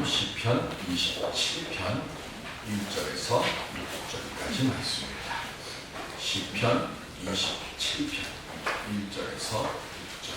시편 27편 1절에서 6절까지 말씀입니다. 시편 27편 1절에서 6절.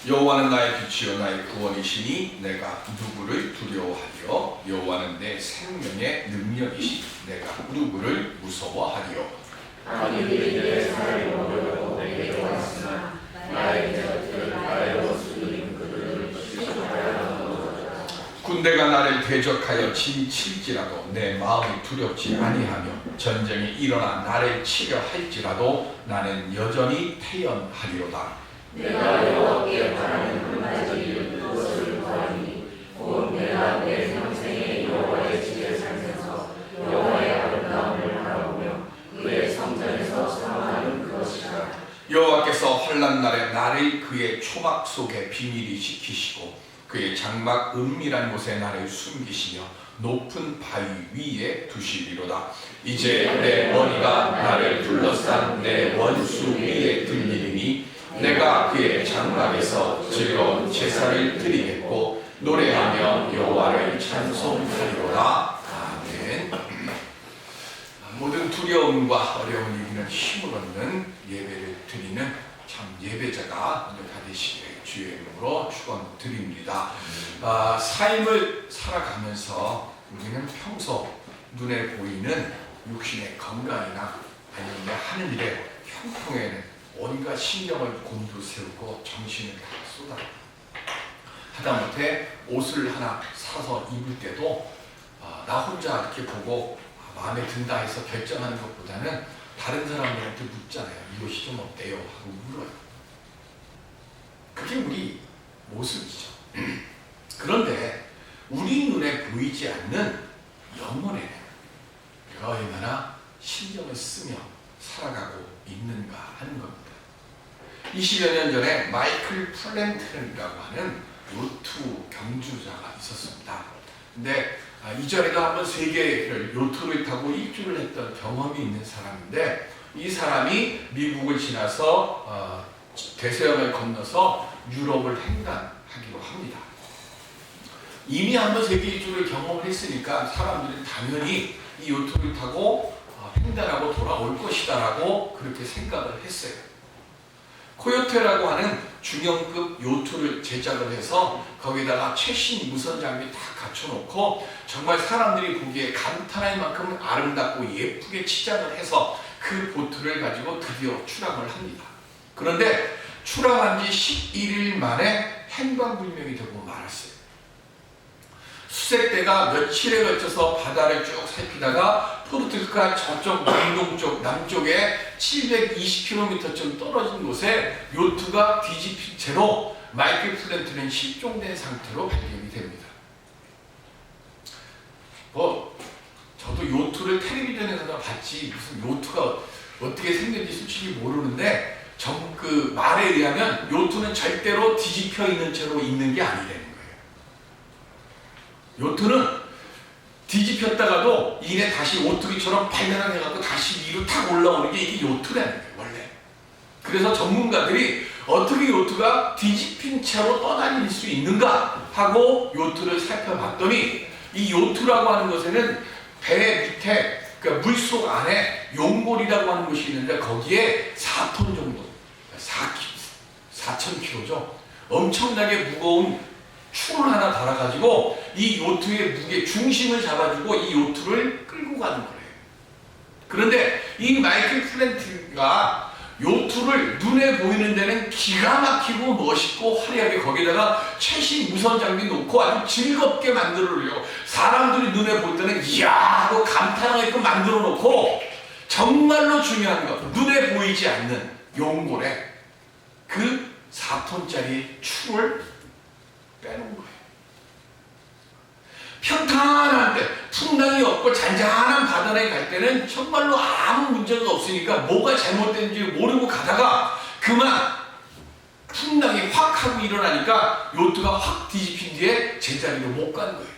여호와는 나의 빛이요 나의 구원이시니 내가 누구를 두려워하리요. 여호와는 내 생명의 능력이시니 내가 누구를 무서워하리요. 악인들이 내 살을 먹으려고 내게 왔으나 나의 곁을 나의 원수들이 그들을 치수하여 넘어졌다. 군대가 나를 대적하여 진칠지라도 내 마음이 두렵지 아니하며 전쟁이 일어나 나를 치려 할지라도 나는 여전히 태연하리로다. 내가 여호와께 바라는 한마디 그것을 구하니 곧 내가 내 평생에 여호와의 집에 살면서 여호와의 아름다움을 바라보며 그의 성전에서 사모하는 그것이라. 여호와께서 환난 날에 나를 그의 초막 속에 비밀히 지키시고 그의 장막 은밀한 곳에 나를 숨기시며 높은 바위 위에 두시리로다. 이제 내 머리가 나를 둘러싼 내 원수 위에 들리리니 내가 그의 장막에서 즐거운 제사를 드리겠고 노래하며 여호와를 찬송하리로다. 아멘. 모든 두려움과 어려운 일에는 힘을 얻는 예배를 드리는 참 예배자가 다 되시기를 주의 이름으로 축원드립니다. 삶을 살아가면서 우리는 평소 눈에 보이는 육신의 건강이나 아니면 하는 일의 형통에는 온갖 신경을 곤두세우고 정신을 다 쏟아 하다못해 옷을 하나 사서 입을 때도 나 혼자 이렇게 보고 마음에 든다 해서 결정하는 것보다는 다른 사람들한테 묻잖아요. 이 옷이 좀 어때요? 하고 물어요. 그게 우리 모습이죠. 그런데 우리 눈에 보이지 않는 영혼에는 내가 얼마나 신경을 쓰며 살아가고 있는가 하는 겁니다. 20여 년 전에 마이클 플랜트라고 하는 요트 경주자가 있었습니다. 근데 이전에도 한번 세계를 요트를 타고 일주를 했던 경험이 있는 사람인데 이 사람이 미국을 지나서 대서양을 건너서 유럽을 횡단하기로 합니다. 이미 한번 세계 일주를 경험을 했으니까 사람들은 당연히 이 요트를 타고 횡단하고 돌아올 것이다라고 그렇게 생각을 했어요. 코요테라고 하는 중형급 요트를 제작을 해서 거기다가 최신 무선 장비 다 갖춰놓고 정말 사람들이 보기에 감탄할 만큼 아름답고 예쁘게 치장을 해서 그 보트를 가지고 드디어 출항을 합니다. 그런데 출항한 지 11일 만에 행방불명이 되고 말았어요. 수색대가 며칠에 걸쳐서 바다를 쭉 살피다가 포르투갈 저쪽 남동쪽 남쪽에 720km쯤 떨어진 곳에 요트가 뒤집힌 채로 마이클 플랜트는 실종된 상태로 발견이 됩니다. 저도 요트를 텔레비전에서 봤지 무슨 요트가 어떻게 생겼는지 솔직히 모르는데 그 말에 의하면 요트는 절대로 뒤집혀 있는 채로 있는 게 아니라는 거예요. 요트는 뒤집혔다가도 이내 다시 오뚜기처럼 발견을 해갖고 다시 위로 탁 올라오는 게 이게 요트라는 거예요, 원래. 그래서 전문가들이 어떻게 요트가 뒤집힌 채로 떠다닐 수 있는가 하고 요트를 살펴봤더니 이 요트라고 하는 것에는 배 밑에, 그러니까 물속 안에 용골이라고 하는 것이 있는데 거기에 4톤 정도, 4,000kg죠. 엄청나게 무거운 추를 하나 달아가지고 이 요트의 무게 중심을 잡아주고 이 요트를 끌고 가는 거예요. 그런데 이 마이클 플랜트가 요트를 눈에 보이는 데는 기가 막히고 멋있고 화려하게 거기다가 최신 무선 장비 놓고 아주 즐겁게 만들어려고 사람들이 눈에 볼 때는 이야 하고 감탄하게끔 만들어 놓고 정말로 중요한 것 눈에 보이지 않는 용골에 그 4톤짜리 추를 빼놓은 거예요. 평탄한 데 풍랑이 없고 잔잔한 바다에 갈 때는 정말로 아무 문제가 없으니까 뭐가 잘못된지 모르고 가다가 그만 풍랑이 확 하고 일어나니까 요트가 확 뒤집힌 뒤에 제자리로 못 간 거예요.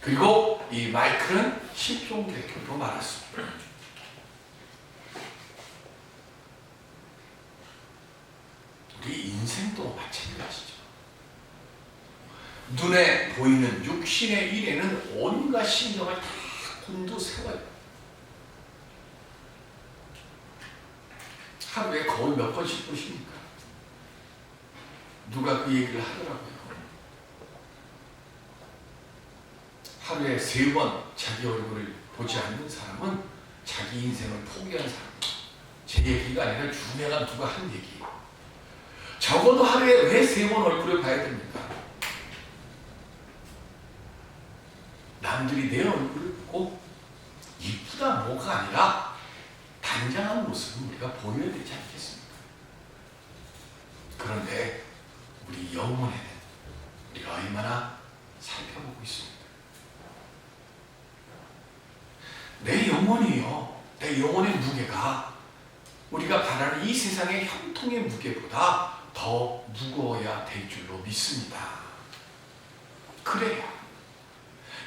그리고 이 마이클은 실종되고 말았습니다. 우리 인생도 마찬가지죠. 눈에 보이는 육신의 일에는 온갖 신경을 다 곤두세워요. 하루에 거울 몇 번씩 보십니까? 누가 그 얘기를 하더라고요. 하루에 3번 자기 얼굴을 보지 않는 사람은 자기 인생을 포기한 사람이다. 제 얘기가 아니라 유명한 누가 한 얘기예요. 적어도 하루에 왜 3번 얼굴을 봐야 됩니까? 남들이 내 얼굴을 보고 이쁘다 뭐가 아니라 단장한 모습을 우리가 보여야 되지 않겠습니까? 그런데 우리 영혼에는 우리가 얼마나 살펴보고 있습니다. 내 영혼이요, 내 영혼의 무게가 우리가 바라는 이 세상의 형통의 무게보다 더 무거워야 될 줄로 믿습니다. 그래야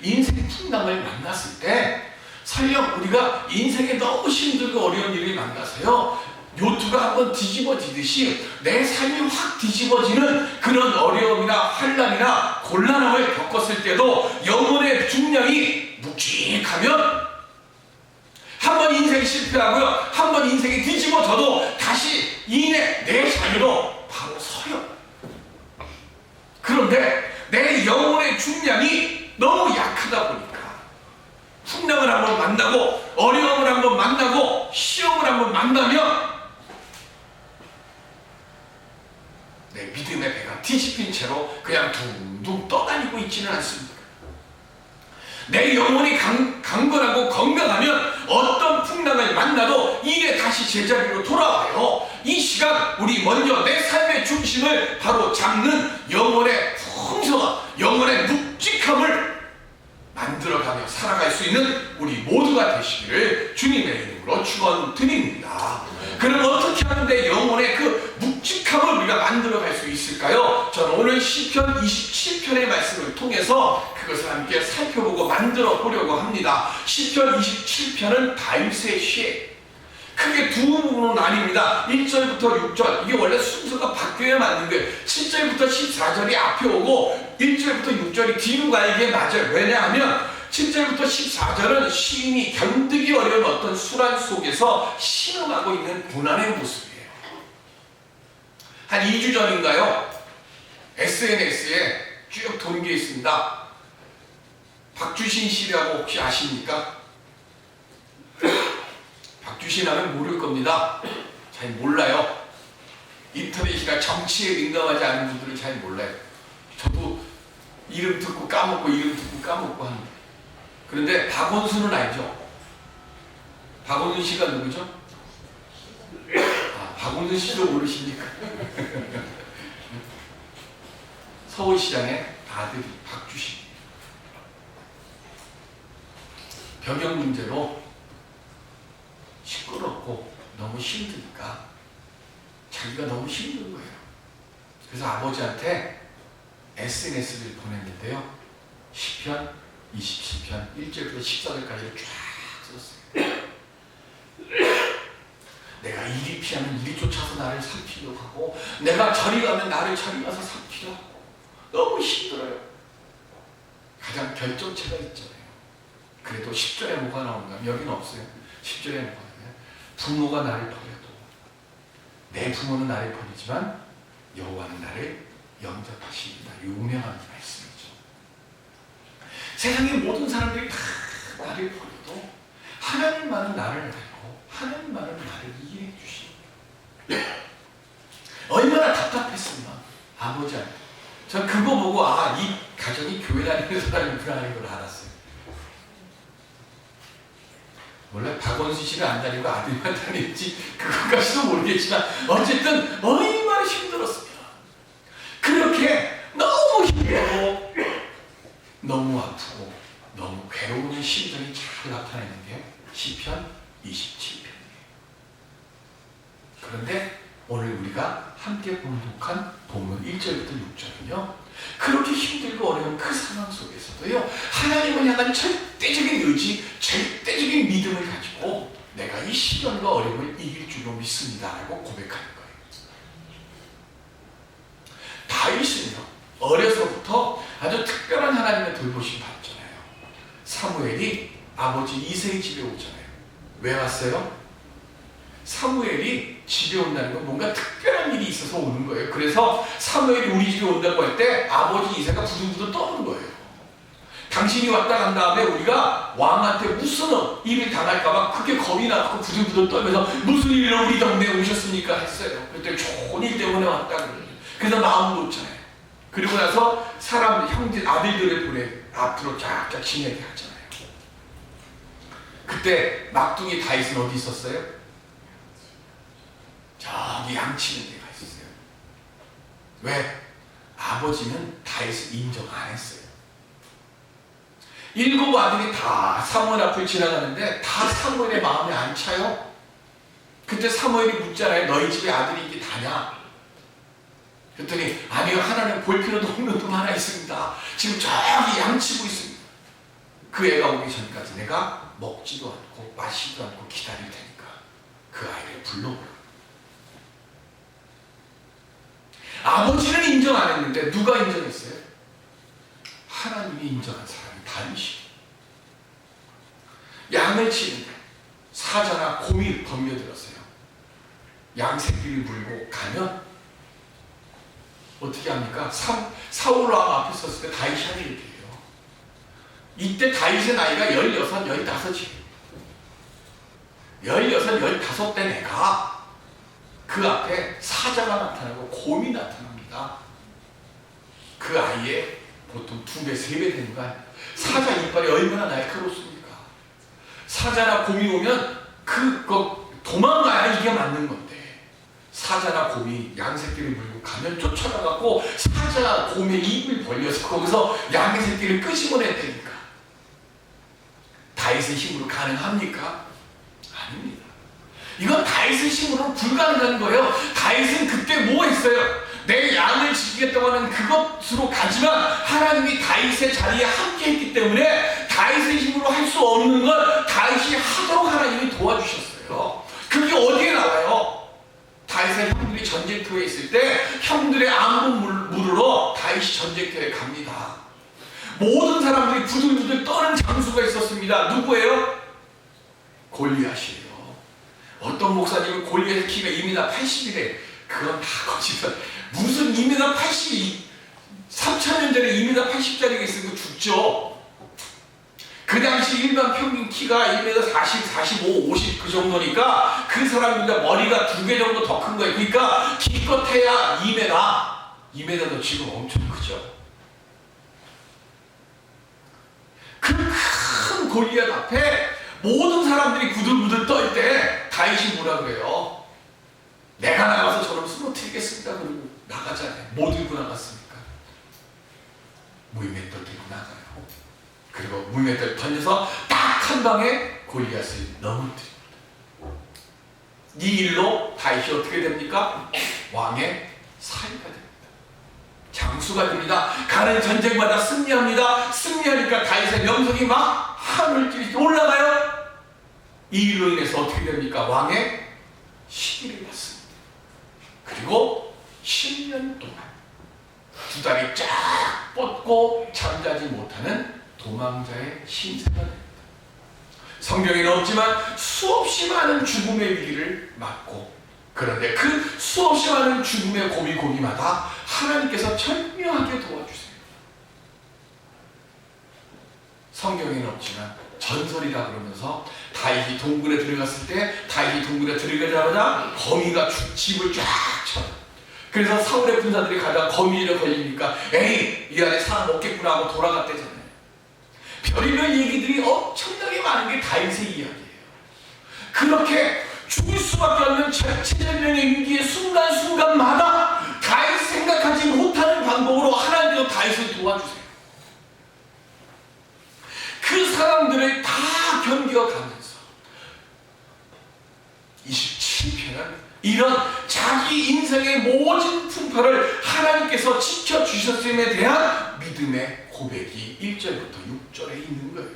인생 풍랑을 만났을 때 설령 우리가 인생에 너무 힘들고 어려운 일을 만나서요, 요트가 한번 뒤집어지듯이 내 삶이 확 뒤집어지는 그런 어려움이나 환난이나 곤란함을 겪었을 때도 영혼의 중량이 묵직하면 한번 인생이 실패하고요, 한번 인생이 뒤집어져도 다시 내 자유로 바로 서요. 그런데 내 영혼의 중량이 너무 약하다 보니까 풍랑을 한번 만나고 어려움을 한번 만나고 시험을 한번 만나면 내 믿음의 배가 뒤집힌 채로 그냥 둥둥 떠다니고 있지는 않습니다. 내 영혼이 강건하고 건강하면 어떤 풍랑을 만나도 이게 다시 제자리로 돌아와요. 이 시간 우리 먼저 내 삶의 중심을 바로 잡는 영혼의 풍성함, 영혼의 묵직함을 만들어가며 살아갈 수 있는 우리 모두가 되시기를 주님의 이름으로 축원드립니다. 그럼 어떻게 하면 내 영혼의 그 묵직함을 우리가 만들어갈 수 있을까요? 저는 오늘 시편 27편의 말씀을 통해서 그것을 함께 살펴보고 만들어 보려고 합니다. 시편 27편은 다윗의 시, 크게 두 부분으로 나뉩니다. 1절부터 6절, 이게 원래 순서가 바뀌어야 맞는 거예요. 7절부터 14절이 앞에 오고 1절부터 6절이 뒤로 가야 맞아요. 왜냐하면 7절부터 14절은 시인이 견디기 어려운 어떤 수란 속에서 신음하고 있는 고난의 모습이에요. 한 2주 전인가요? SNS에 쭉 도는 게 있습니다. 박주신 씨라고 혹시 아십니까? 박주신 하면 모를 겁니다. 잘 몰라요. 인터넷이나 정치에 민감하지 않은 분들은 잘 몰라요. 저도 이름 듣고 까먹고 이름 듣고 까먹고 합니다. 그런데 박원순은 알죠? 박원순 씨가 누구죠? 박원순 씨도 모르십니까? 서울시장의 아들이 박주신. 병역 문제로 시끄럽고 너무 힘드니까 자기가 너무 힘든 거예요. 그래서 아버지한테 SNS를 보냈는데요. 시편 27편 1절부터 14절까지를 쫙 썼어요. 내가 이리 피하면 이리 쫓아서 나를 살피려고 하고, 내가 저리 가면 나를 저리 가서 살피려고 하고, 너무 힘들어요. 가장 결정체가 있잖아요. 그래도 10절에 뭐가 나오는가? 여기는 없어요. 10절에 뭐가 나와요? 부모가 나를 버려도 내 부모는 나를 버리지만 여호와는 나를 영접하십니다. 유명한 말씀이죠. 세상의 모든 사람들이 다 나를 버려도 하나님만은 나를 알고 하나님만은 나를 이해해 주십니다. 얼마나 답답했으면 아버지한테. 전 그거 보고 이 가정이 교회 다니는 사람이구나 하는 걸 알았어요. 원래 박원순 씨는 안 다니고 아들만 다닐지 그것까지도 모르겠지만 어쨌든 얼마나 힘들었습니다. 그렇게 너무 힘들고 너무 아프고 너무 괴로운 심정이 잘 나타내는 게 시편 27편이에요. 그런데 오늘 우리가 함께 봉독한 본문 1절부터 6절은요, 그렇게 힘들고 어려운 그 상황 속에서도요, 하나님을 향한 절대적인 의지, 절대적인 믿음을 가지고 내가 이 시련과 어려움을 이길 줄로 믿습니다 라고 고백하는 거예요. 어려서부터 아주 특별한 하나님의 돌보심 받잖아요. 사무엘이 아버지 이새의 집에 오잖아요. 왜 왔어요? 사무엘이 집에 온다는 건 뭔가 특별한 일이 있어서 오는 거예요. 그래서 사무엘이 우리 집에 온다고 할 때 아버지 이새가 부들부들 떠는 거예요. 당신이 왔다 간 다음에 우리가 왕한테 무슨 일을 당할까봐 크게 겁이 나고 부들부들 떨면서 무슨 일로 우리 동네에 오셨습니까? 했어요. 그랬더니 좋은 일 때문에 왔다고 그래요. 그래서 마음 놓잖아요. 그리고 나서 사람, 형제, 아들들을 보내 앞으로 쫙쫙 지내게 하잖아요. 그때 막둥이 다윗은 어디 있었어요? 저기 양치는 데가 있었어요. 왜? 아버지는 다윗을 인정 안 했어요. 7 아들이 다 사무엘 앞을 지나가는데 다 사무엘의 마음에 안 차요. 그때 사무엘이 묻잖아요. 너희 집에 아들이 이게 다냐? 그랬더니 아니요, 하나님 볼 필요도 없는 돈 하나 있습니다. 지금 저기 양치고 있습니다. 그 애가 오기 전까지 내가 먹지도 않고 마시지도 않고 기다릴 테니까 그 아이를 불러오라. 아버지는 인정 안 했는데 누가 인정했어요? 하나님이 인정한 사람이 다윗이. 양을 치는데 사자나 곰이 덤벼들었어요. 양 새끼를 물고 가면 어떻게 합니까? 사울 왕 앞에 섰을 때 다윗이 하는 일이에요. 이때 다윗의 나이가 16, 15이에요. 16, 15대 내가 그 앞에 사자가 나타나고 곰이 나타납니다. 그 아이의 보통 2배, 3배 되는 거 아니에요? 사자 이빨이 얼마나 날카롭습니까? 사자나 곰이 오면 그거 도망가야 이게 맞는 건데 사자나 곰이 양 새끼를 물고 가면 쫓아가갖고 사자, 곰의 입을 벌려서 거기서 양의 새끼를 끄집어냈다니까. 다윗의 힘으로 가능합니까? 아닙니다. 이건 다윗의 힘으로는 불가능한 거예요. 다윗은 그때 뭐 했어요? 내 양을 지키겠다고 하는 그것으로 가지만 하나님이 다윗의 자리에 함께 했기 때문에 다윗의 힘으로 할 수 없는 걸 다윗이 하도록 하나님이 도와주셨어요. 그게 어디에 나와요? 다윗의 형들이 전쟁터에 있을 때 형들의 안부 물으러 다윗이 전쟁터에 갑니다. 모든 사람들이 부들부들 떠는 장수가 있었습니다. 누구예요? 골리앗이에요. 어떤 목사님은 골리앗의 키가 2m 80이래. 그건 다 거짓말. 무슨 2m 80이 3,000년 전에 2m 80짜리가 있으면 죽죠. 그 당시 일반 평균 키가 1m 40, 45, 50 그 정도니까 그 사람보다 머리가 2배 정도 더 큰 거예요. 그러니까 기껏해야 2m. 2m도 지금 엄청 크죠. 그 큰 골리앗 앞에 모든 사람들이 부들부들 떨 때 다윗이 뭐라 그래요? 내가 나가서 저를 쓰러뜨리겠습니다. 그리고 나가잖아요. 뭐 들고 나갔습니까? 무임맷돌 들고 나가요. 그리고 무임맷돌 던져서 딱 한 방에 골리앗을 넘어뜨립니다. 이 일로 다윗이 어떻게 됩니까? 왕의 사위가 됩니다. 장수가 됩니다. 가는 전쟁마다 승리합니다. 승리하니까 다윗의 명성이 막 하늘 찌릿 올라가요. 이 일로 인해서 어떻게 됩니까? 왕의 시기를 받습니다. 그리고 10년 동안 2다리 쫙 뻗고 잠자지 못하는 도망자의 신세가 됩니다. 성경에는 없지만 수없이 많은 죽음의 위기를 맞고, 그런데 그 수없이 많은 죽음의 고비고비마다 하나님께서 절묘하게 도와주세요. 성경에는 없지만 전설이라 그러면서 다윗이 동굴에 들어갔을 때 다윗이 동굴에 들어가자마자 거미가 집을 쫙 쳐요. 그래서 사울의 군사들이 가다가 거미줄에 걸리니까 에이, 이 안에 사람 없겠구나 하고 돌아갔대잖아요. 별의별 얘기들이 엄청나게 많은 게 다윗의 이야기예요. 그렇게 죽을 수밖에 없는 절체절명의 위기의 순간순간마다 다윗이 생각하지 못하는 방법으로 하나님께서 다윗을 도와주세요. 그 사람들을 다 견뎌가면서 27편은 이런 자기 인생의 모든 풍파를 하나님께서 지켜주셨음에 대한 믿음의 고백이 1절부터 6절에 있는 거예요.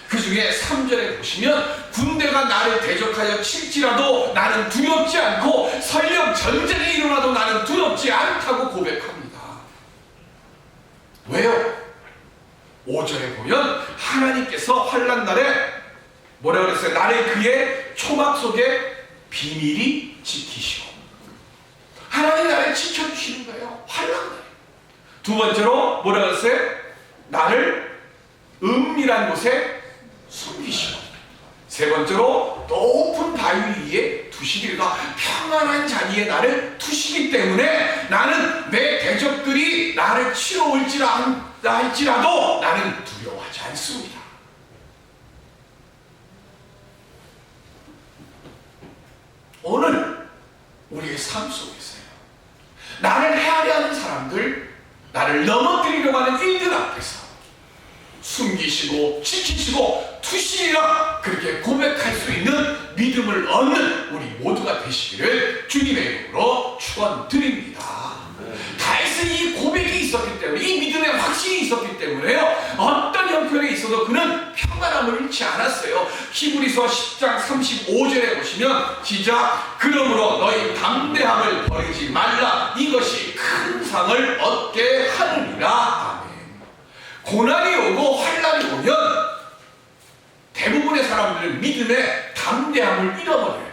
그 중에 3절에 보시면 군대가 나를 대적하여 칠지라도 나는 두렵지 않고 설령 전쟁이 일어나도 나는 두렵지 않다고 고백합니다. 왜요? 5절에 보면 하나님께서 환난 날에 뭐라 그랬어요? 나를 그의 초막 속에 비밀히 지키시고, 하나님 나를 지켜주시는 거예요. 환난 날에. 두 번째로 뭐라 그랬어요? 나를 은밀한 곳에 숨기시고, 세 번째로 높은 바위 위에 두시리가 평안한 자리에 나를 두시기 때문에 나는 내 대적들이 나를 치러 할지라도 나는 두려워하지 않습니다. 오늘 우리의 삶 속에서요, 나를 헤아려 하는 사람들, 나를 넘어뜨리려고 하는 일들 앞에서 숨기시고 지키시고 두시리라 그렇게 고백할 수 있는 믿음을 얻는 우리 모두가 되시기를 주님의 이름으로 축원드립니다. 다윗은 이 고백이 있었기 때문에, 이 믿음의 확신이 있었기 때문에요, 어떤 형편에 있어도 그는 평안함을 잃지 않았어요. 히브리서 10장 35절에 보시면 시작, 그러므로 너희 담대함을 버리지 말라, 이것이 큰 상을 얻게 하느니라. 아멘. 고난이 오고 환난이 오면 대부분의 사람들은 믿음의 담대함을 잃어버려요.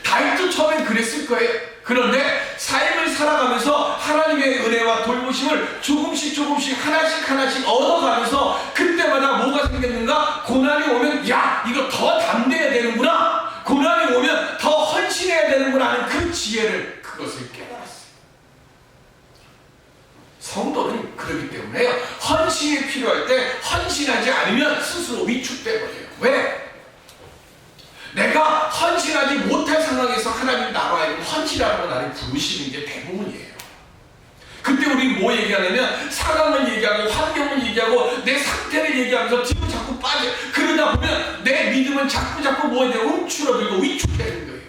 다윗도 처음엔 그랬을 거예요. 그런데 삶을 살아가면서 하나님의 은혜와 돌보심을 조금씩 하나씩 얻어가면서 그때마다 뭐가 생겼는가? 고난이 오면 야, 이거 더 담대해야 되는구나, 고난이 오면 더 헌신해야 되는구나 하는 그 지혜를, 그것을 깨달았어요. 성도는 그렇기 때문에 헌신이 필요할 때 헌신하지 않으면 스스로 위축돼버려요. 왜? 내가 헌신하지 못할 상황에서 하나님 나와야 헌신하라고 나를 부르시는 게 대부분이에요. 그때 우리는 뭐 얘기하냐면 상황을 얘기하고 환경을 얘기하고 내 상태를 얘기하면서 뒤로 자꾸 빠져. 그러다 보면 내 믿음은 자꾸 뭐에 대해 움츠러들고 위축되는 거예요.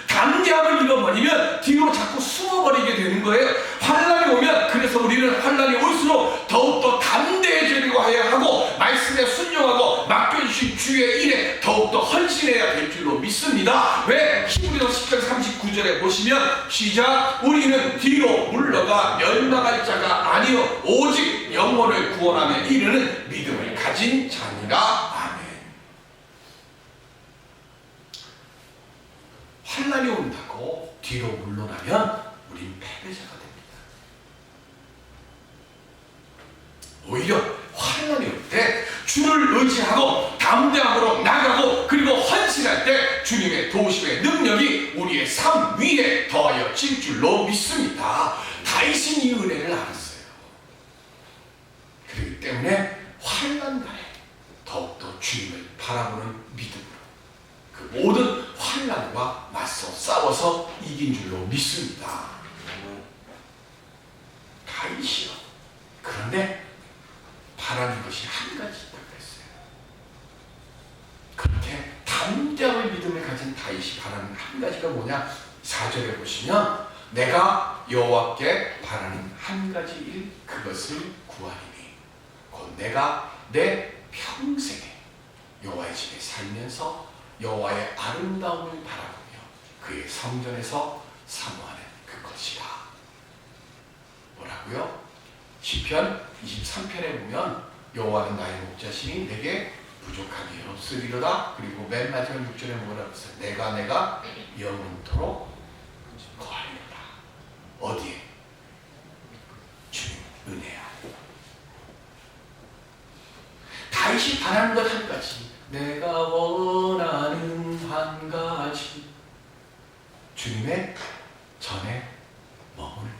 담대함을 잃어버리면 뒤로 자꾸 숨어버리게 되는 거예요. 환난이 오면, 그래서 우리는 환난이 올수록 더욱더 담대해지려고 해야 하고, 말씀에 순종하고 맡겨주신 주의 일에 더욱더 헌신해야 될 줄로 믿습니다. 왜? 히브리서 10장 39절에 보시면 시작, 우리는 뒤로 물러가 멸망할 자가 아니요 오직 영혼을 구원하며 이르는 믿음을 가진 자니라. 환난이 온다고 뒤로 물러나면 우린 패배자가 됩니다. 오히려 환난이 올 때 주를 의지하고 담대함으로 나가고, 그리고 헌신할 때 주님의 도우심의 능력이 우리의 삶 위에 더하여질 줄로 믿습니다. 다윗은 이 은혜를 알았어요. 그렇기 때문에 환난 날에 더욱더 주님을 바라보는 믿음으로 그 모든 환난과 맞서 싸워서 이긴 줄로 믿습니다. 다윗이요, 그런데 바라는 것이 한 가지 있다고 했어요. 그렇게 담대함을 믿음을 가진 다윗이 바라는 한 가지가 뭐냐? 4절에 보시면 내가 여호와께 바라는 한 가지 일, 그것을 구하리니 곧 내가 내 평생에 여호와의 집에 살면서 여호와의 아름다움을 바라보며 그의 성전에서 사모하는 그것이라. 뭐라고요? 시편 23편에 보면 여호와는 나의 목자시니 내게 부족함이 없으리로다. 그리고 맨 마지막 6절에 뭐라고 했어요? 내가 영원토록 거하리로다. 어디에? 주님 은혜야. 다윗이 바라는 것 한 가지, 내가 원하는 한 가지, 주님의 전에 머무는 것.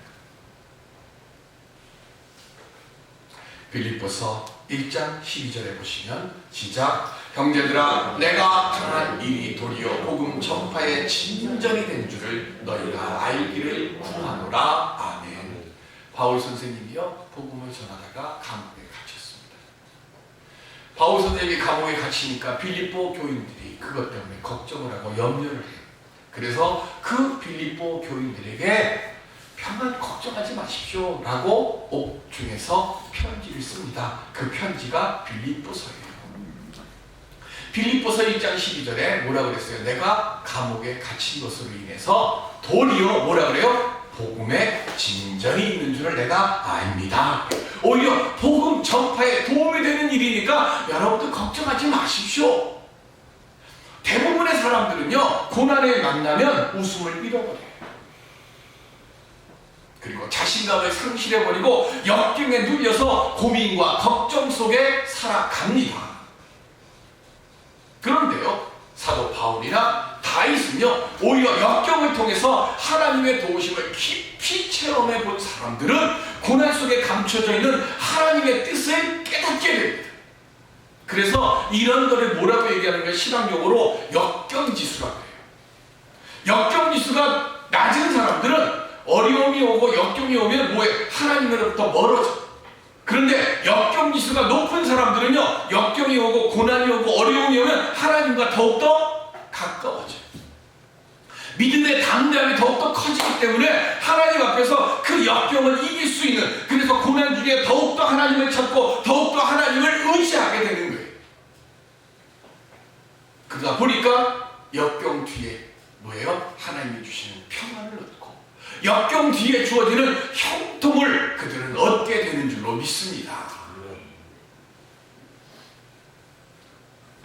빌립보서 1장 12절에 보시면 시작, 형제들아 내가 당한 일이 도리어 복음 전파의 진전이 된 줄을 너희가 알기를 구하노라. 아멘. 바울 선생님이요, 복음을 전하다가 감옥에 갇혔습니다. 바울 선생님이 감옥에 갇히니까 빌립보 교인들이 그것 때문에 걱정을 하고 염려를 해요. 그래서 그 빌립보 교인들에게 평안 걱정하지 마십시오 라고 옥중에서 편지를 씁니다. 그 편지가 빌립보서예요. 빌립보서 1장 12절에 뭐라 그랬어요? 내가 감옥에 갇힌 것으로 인해서 도리어 뭐라 그래요? 복음에 진전이 있는 줄을 내가 압니다. 오히려 복음 전파에 도움이 되는 일이니까 여러분들 걱정하지 마십시오. 대부분의 사람들은요, 고난을 만나면 웃음을 잃어버려요. 그리고 자신감을 상실해버리고 역경에 눌려서 고민과 걱정 속에 살아갑니다. 그런데요, 사도 바울이나 다윗은요, 오히려 역경을 통해서 하나님의 도우심을 깊이 체험해 본 사람들은 고난 속에 감춰져 있는 하나님의 뜻을 깨닫게 됩니다. 그래서 이런 거를 뭐라고 얘기하는 거예요? 신학용어로 역경지수라고 해요. 역경지수가 낮은 사람들은 어려움이 오고 역경이 오면 뭐해? 하나님으로부터 멀어져. 그런데 역경지수가 높은 사람들은요, 역경이 오고 고난이 오고 어려움이 오면 하나님과 더욱더 가까워져요. 믿음의 담대함이 더욱더 커지기 때문에 하나님 앞에서 그 역경을 이길 수 있는, 그래서 고난 중에 더욱더 하나님을 찾고 더욱더 하나님을 의지하게 되는 거예요. 그러다 보니까 역경 뒤에 뭐예요? 하나님이 주시는 평안을 얻고 역경 뒤에 주어지는 형통을 그들은 얻게 되는 줄로 믿습니다.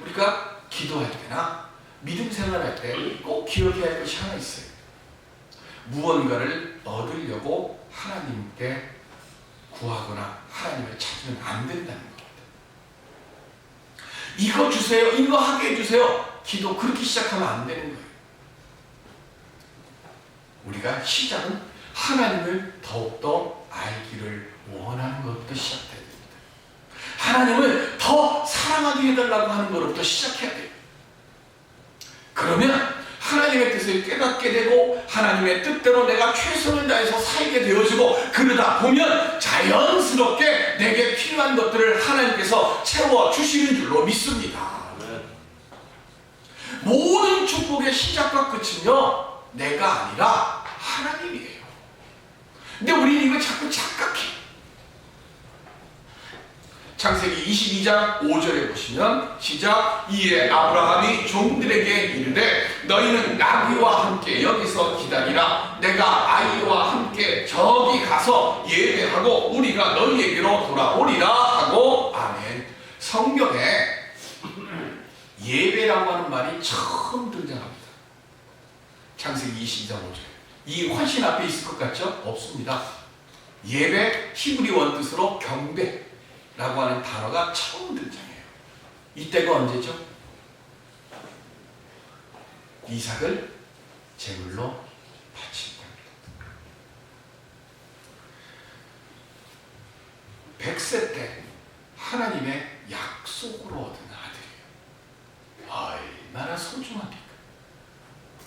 우리가 기도할 때나 믿음 생활할 때 꼭 기억해야 할 것이 하나 있어요. 무언가를 얻으려고 하나님께 구하거나 하나님을 찾으면 안 된다는 겁니다. 이거 주세요, 이거 하게 해주세요. 기도 그렇게 시작하면 안 되는 거예요. 우리가 시작은 하나님을 더욱더 알기를 원하는 것부터 시작해야 됩니다. 하나님을 더 사랑하게 해달라고 하는 것부터 시작해야 돼요. 그러면 하나님의 뜻을 깨닫게 되고 하나님의 뜻대로 내가 최선을 다해서 살게 되어지고, 그러다 보면 자연스럽게 내게 필요한 것들을 하나님께서 채워주시는 줄로 믿습니다. 모든 축복의 시작과 끝은요, 내가 아니라 하나님이에요. 근데 우리는 이걸 자꾸 착각해. 창세기 22장 5절에 보시면 시작. 이에 아브라함이 종들에게 이르되 너희는 나귀와 함께 여기서 기다리라. 내가 아이와 함께 저기 가서 예배하고 우리가 너희에게로 돌아오리라 하고. 아멘. 성경에 예배라고 하는 말이 처음 등장합니다. 창세기 22장 5절. 이 훨씬 앞에 있을 것 같죠? 없습니다. 예배, 히브리 원뜻으로 경배 라고 하는 단어가 처음 등장해요. 이때가 언제죠? 이삭을 제물로 바칠 때입니다. 100세 때 하나님의 약속으로 얻은 아들이에요. 얼마나 소중합니까?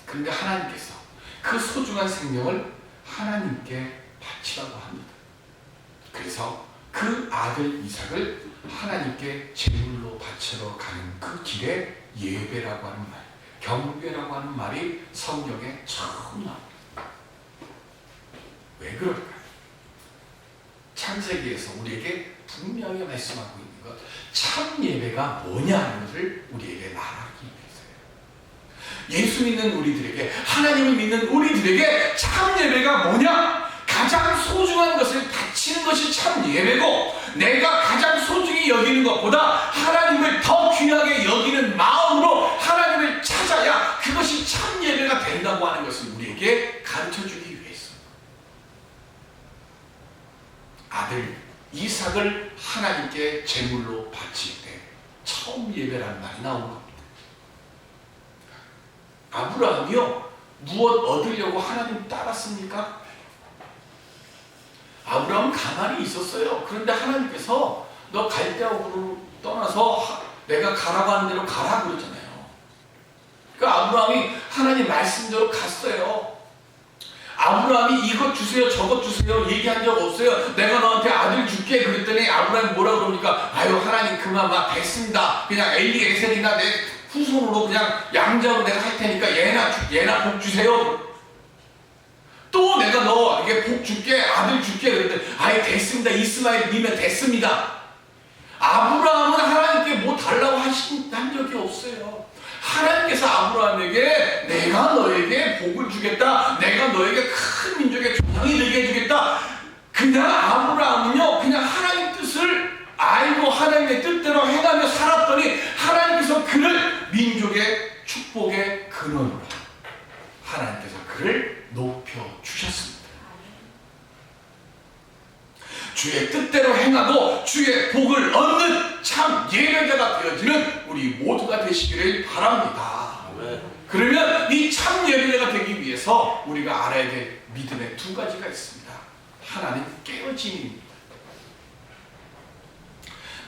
그런데 하나님께서 그 소중한 생명을 하나님께 바치라고 합니다. 그래서 그 아들 이삭을 하나님께 제물로 바치러 가는 그 길에 예배라고 하는 말, 경배라고 하는 말이 성경에 처음 나옵니다. 왜 그럴까요? 창세기에서 우리에게 분명히 말씀하고 있는 것, 참 예배가 뭐냐는 것을 우리에게 말하기 위해서요. 예수 믿는 우리들에게, 하나님을 믿는 우리들에게 참 예배가 뭐냐? 가장 소중한 것을 바치는 것이 참 예배고, 내가 가장 소중히 여기는 것보다 하나님을 더 귀하게 여기는 마음으로 하나님을 찾아야 그것이 참 예배가 된다고 하는 것을 우리에게 가르쳐주기 위해서 아들 이삭을 하나님께 제물로 바칠 때 처음 예배라는 말이 나온 겁니다. 아브라함이요, 무엇 얻으려고 하나님 따랐습니까? 아브라함은 가만히 있었어요. 그런데 하나님께서 너 갈대아우르로 떠나서 내가 가라고 하는 대로 가라 그러잖아요. 그러니까 아브라함이 하나님 말씀대로 갔어요. 아브라함이 이것 주세요 저것 주세요 얘기한 적 없어요. 내가 너한테 아들 줄게 그랬더니 아브라함이 뭐라 그러니까 아유 하나님 그만 막 됐습니다. 그냥 엘리에셀이나 내 후손으로 그냥 양자로 내가 할 테니까 얘나 복 주세요. 또 내가 너에게 복 줄게, 아들 줄게 그랬더니 아예 됐습니다. 이스마엘이면 됐습니다. 아브라함은 하나님께 뭐 달라고 한 적이 없어요. 하나님께서 아브라함에게 내가 너에게 복을 주겠다, 내가 너에게 큰 민족의 조상이 되게 해주겠다. 그냥 아브라함은요 그냥 하나님 뜻을 알고 하나님의 뜻대로 행하며 살았더니 하나님께서 그를 민족의 축복의 근원으로 하나님께서 그를 높여주셨습니다. 주의 뜻대로 행하고 주의 복을 얻는 참 예배자가 되어지는 우리 모두가 되시기를 바랍니다. 그러면 이 참 예배자가 되기 위해서 우리가 알아야 될 믿음의 두 가지가 있습니다. 하나는 깨어짐입니다.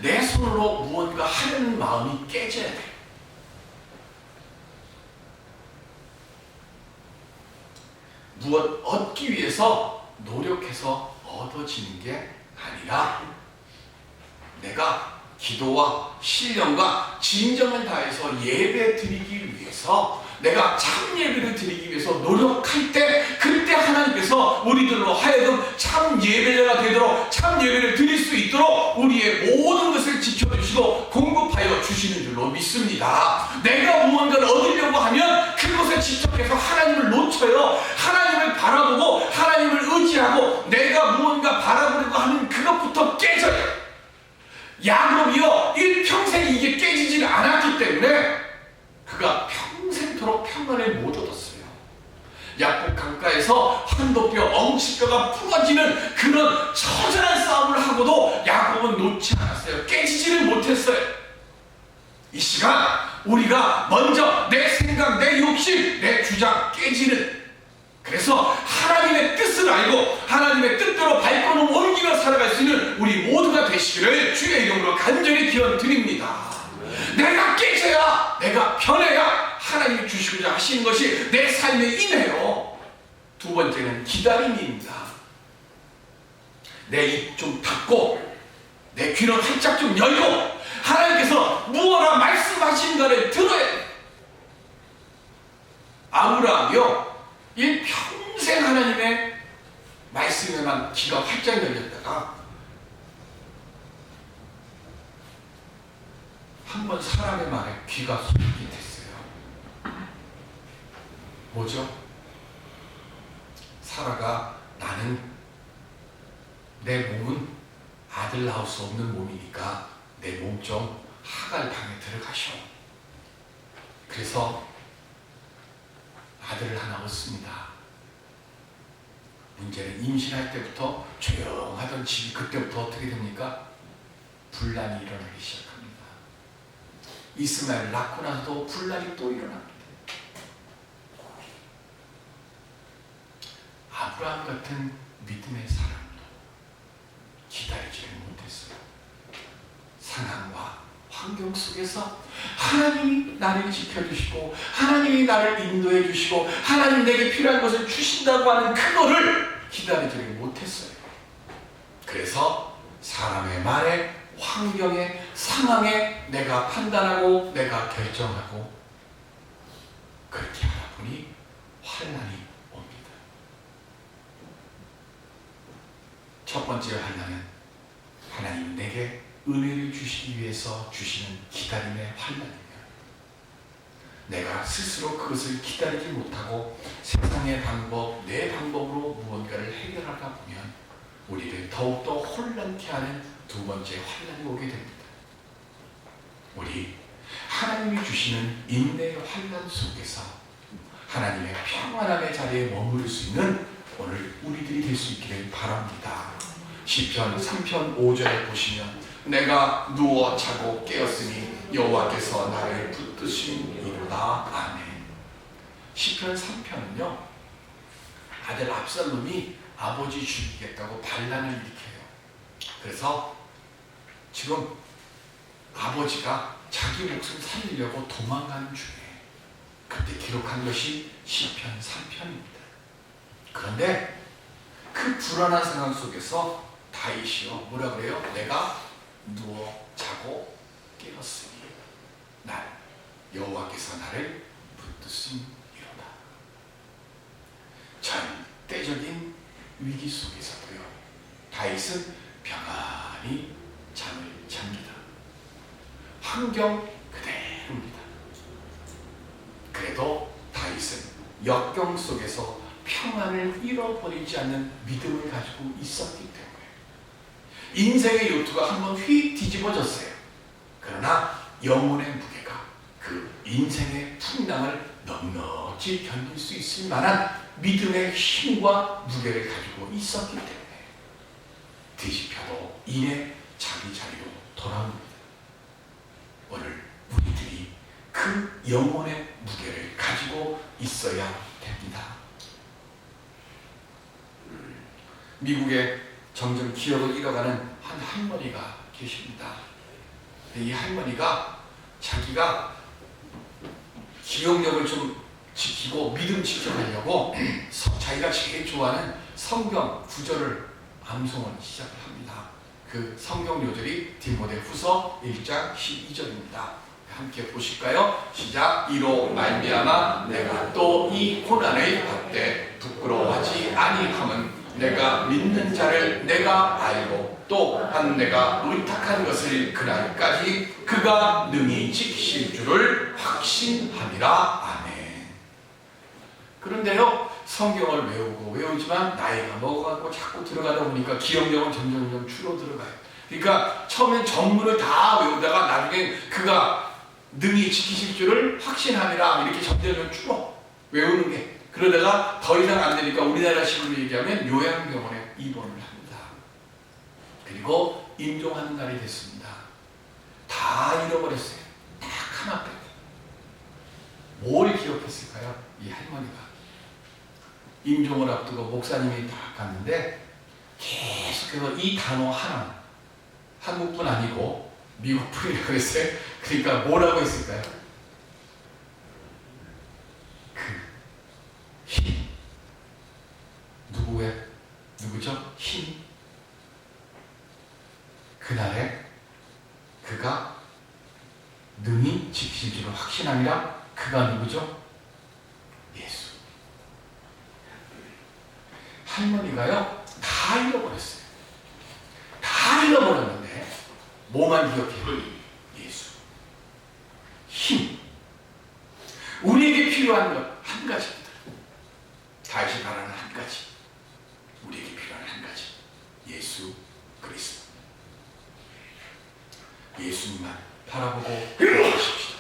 내 손으로 무언가 하려는 마음이 깨져야 돼요. 무엇 얻기 위해서 노력해서 얻어지는 게 아니라 내가 기도와 신령과 진정을 다해서 예배 드리기 위해서 내가 참 예배를 드리기 위해서 노력할 때 그때 하나님께서 우리들로 하여금 참 예배자가 되도록 참 예배를 드릴 수 있도록 우리의 모든 것을 지켜주시고 공급하여 주시는 줄로 믿습니다. 내가 무언가를 얻으려고 하면 그것에 집착해서 하나님을 놓쳐요. 하나님을 바라보고 하나님을 의지하고 내가 무언가 바라보려고 하는 그것부터 깨져요. 야곱이요 일평생 이게 깨지지를 않았기 때문에 그가 평생토록 평안을 못 얻었어요. 야복 강가에서 한도뼈 엉치뼈가 부러지는 그런 처절한 싸움을 하고도 야곱은 놓지 않았어요. 깨지지를 못했어요. 이 시간 우리가 먼저 내 생각, 내 욕심, 내 주장 깨지는, 그래서 하나님의 뜻을 알고 하나님의 뜻대로 발걸음 옮기며 살아갈 수 있는 우리 모두가 되시기를 주의 이름으로 간절히 기원드립니다. 내가 깨져야, 내가 변해야 하나님이 주시고자 하시는 것이 내 삶에 임해요. 두 번째는 기다림입니다. 내 입 좀 닫고 내 귀는 활짝 좀 열고 하나님께서 무엇라 말씀하신가를 들어야 돼. 아브라함이요 일평생 하나님의 말씀에만 귀가 활짝 열렸다가 한번 사람의 말에 귀가 솔깃 했어요. 뭐죠? 사라가 나는 내 몸은 아들 낳을 수 없는 몸이니까 내 몸 좀 하갈 방에 들어가셔. 그래서 아들을 하나 얻습니다. 문제는 임신할 때부터 조용하던 집이 그때부터 어떻게 됩니까? 분란이 일어나기 시작합니다. 이스마엘을 낳고 나서도 분란이 또 일어납니다. 아브라함 같은 믿음의 사람도 기다리지를 못했어요. 상황과 환경 속에서 하나님이 나를 지켜주시고 하나님이 나를 인도해 주시고 하나님 내게 필요한 것을 주신다고 하는 그거를 기다리지를 못했어요. 그래서 사람의 말에, 환경에, 상황에 내가 판단하고 내가 결정하고 그렇게 하다 보니 환난이 옵니다. 첫 번째 환난은 하나님 내게 은혜를 주시기 위해서 주시는 기다림의 환난이며, 내가 스스로 그것을 기다리지 못하고 세상의 방법, 내 방법으로 무언가를 해결하다 보면 우리를 더욱더 혼란케 하는 두 번째 환난이 오게 됩니다. 우리 하나님이 주시는 인내의 환난 속에서 하나님의 평안함의 자리에 머무를 수 있는 오늘 우리들이 될 수 있기를 바랍니다. 시편 3편 5절에 보시면 내가 누워 자고 깨었으니 여호와께서 나를 붙드시니로다. 아멘. 시편 3편은요 아들 압살롬이 아버지 죽이겠다고 반란을 일으켜요. 그래서 지금 아버지가 자기 목숨 살리려고 도망가는 중에 그때 기록한 것이 시편 3편입니다. 그런데 그 불안한 상황 속에서 다윗이요 뭐라 그래요? 내가 누워 자고 깨었으니 날 여호와께서 나를 붙드심이로다. 절대적인 위기 속에서도요 다윗은 평안히 잠을 잡니다. 환경 그대로입니다. 역경 속에서 평안을 잃어버리지 않는 믿음을 가지고 있었기 때문에 인생의 요트가 한번 휙 뒤집어졌어요. 그러나 영혼의 무게가 그 인생의 풍랑을 넉넉히 견딜 수 있을 만한 믿음의 힘과 무게를 가지고 있었기 때문에 뒤집혀도 이내 자기 자리로 돌아옵니다. 오늘 우리들이 그 영혼의 무게를 가지고 있어야 됩니다. 미국에 점점 기억을 잃어가는 한 할머니가 계십니다. 이 할머니가 자기가 기억력을 좀 지키고 믿음 지켜가려고 자기가 제일 좋아하는 성경 구절을 암송을 시작을 합니다. 그 성경 요절이 디모데후서 1장 12절입니다. 함께 보실까요? 시작. 이로 말미암아 내가 또 이 고난을 받되 부끄러워하지 아니함은 내가 믿는 자를 내가 알고 또한 내가 의탁한 것을 그날까지 그가 능히 지키실 줄을 확신함이라. 아멘. 그런데요, 성경을 외우지만 나이가 먹어가고 자꾸 들어가다 보니까 기억력은 점점 줄어들어가요. 그러니까 처음엔 전문을 다 외우다가 나중에 그가 능히 지키실 줄을 확신함이라 이렇게 점점 줄어 외우는 게. 그러다가 더 이상 안 되니까 우리나라식으로 얘기하면 요양병원에 입원을 합니다. 그리고 임종하는 날이 됐습니다. 다 잃어버렸어요. 딱 하나 빼고. 뭘 기억했을까요? 이 할머니가. 임종을 앞두고 목사님이 다 갔는데 계속해서 이 단어 하나, 한국분 아니고 미국분이라고 했어요. 그러니까 뭐라고 했을까요? 힘. 누구죠? 힘. 그날에 그가 능히 지키실 줄을 확신함이라. 그가 누구죠? 예수. 할머니가요 다 잃어버렸어요. 다 잃어버렸는데 뭐만 기억해요? 예수. 힘. 우리에게 필요한 것 한 가지입니다. 다시 말하는 한 가지. 우리에게 필요한 한 가지. 예수 그리스도. 예수님만 바라보고 기도하십시다.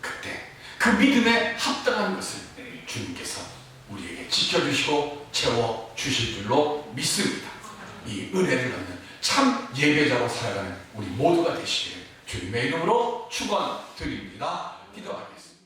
그때 그 믿음에 합당한 것을 주님께서 우리에게 지켜주시고 채워주실 줄로 믿습니다. 이 은혜를 얻는 참 예배자로 살아가는 우리 모두가 되시기를 주님의 이름으로 축원드립니다. 기도하겠습니다.